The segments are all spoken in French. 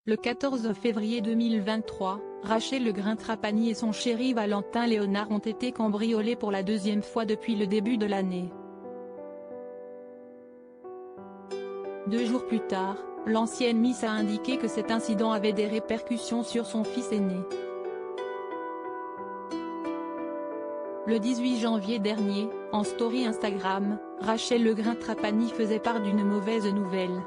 Le 14 février 2023, Rachel Legrin-Trapani et son chéri Valentin Léonard ont été cambriolés pour la deuxième fois depuis le début de l'année. 2 jours plus tard, l'ancienne Miss a indiqué que cet incident avait des répercussions sur son fils aîné. Le 18 janvier dernier, en story Instagram, Rachel Legrin-Trapani faisait part d'une mauvaise nouvelle.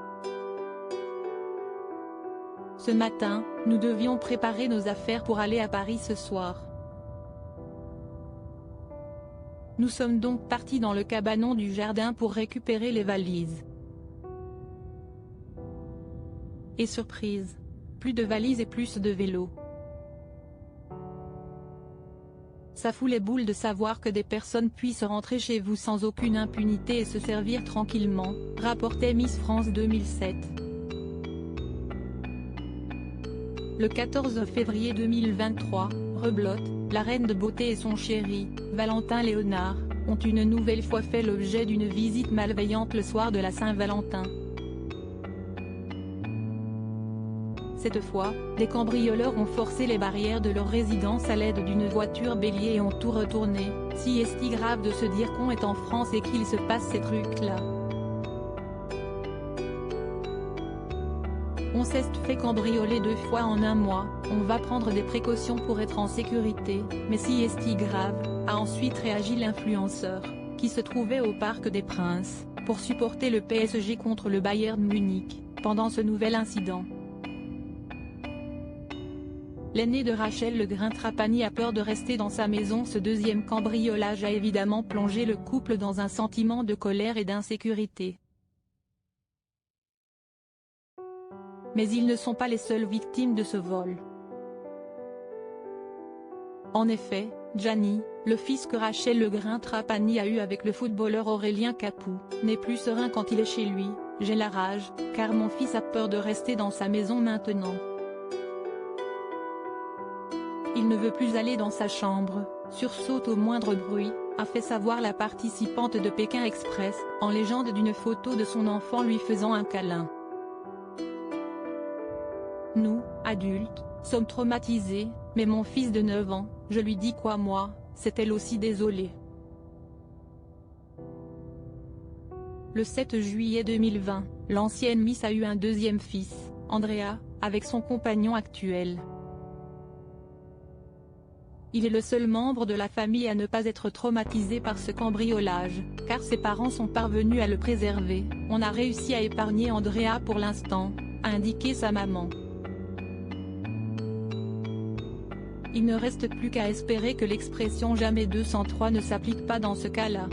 Ce matin, nous devions préparer nos affaires pour aller à Paris ce soir. Nous sommes donc partis dans le cabanon du jardin pour récupérer les valises. Et surprise, plus de valises et plus de vélos. Ça fout les boules de savoir que des personnes puissent rentrer chez vous sans aucune impunité et se servir tranquillement, rapportait Miss France 2007. Le 14 février 2023, rebelote, la reine de beauté et son chéri, Valentin Léonard, ont une nouvelle fois fait l'objet d'une visite malveillante le soir de la Saint-Valentin. Cette fois, des cambrioleurs ont forcé les barrières de leur résidence à l'aide d'une voiture bélier et ont tout retourné. Si est-il grave de se dire qu'on est en France et qu'il se passe ces trucs-là? On s'est fait cambrioler 2 fois en 1 mois, on va prendre des précautions pour être en sécurité, mais si est-il grave, a ensuite réagi l'influenceur, qui se trouvait au Parc des Princes, pour supporter le PSG contre le Bayern Munich, pendant ce nouvel incident. L'aîné de Rachel Legrin-Trapani a peur de rester dans sa maison. Ce deuxième cambriolage a évidemment plongé le couple dans un sentiment de colère et d'insécurité. Mais ils ne sont pas les seules victimes de ce vol. En effet, Gianni, le fils que Rachel Legrin-Trapani a eu avec le footballeur Aurélien Capou, n'est plus serein quand il est chez lui. « J'ai la rage, car mon fils a peur de rester dans sa maison maintenant. Il ne veut plus aller dans sa chambre, sursaute au moindre bruit », a fait savoir la participante de Pékin Express, en légende d'une photo de son enfant lui faisant un câlin. Nous, adultes, sommes traumatisés, mais mon fils de 9 ans, je lui dis quoi moi, c'est elle aussi désolée. Le 7 juillet 2020, l'ancienne Miss a eu un deuxième fils, Andrea, avec son compagnon actuel. Il est le seul membre de la famille à ne pas être traumatisé par ce cambriolage, car ses parents sont parvenus à le préserver. « On a réussi à épargner Andrea pour l'instant », a indiqué sa maman. Il ne reste plus qu'à espérer que l'expression « jamais 203 » ne s'applique pas dans ce cas-là.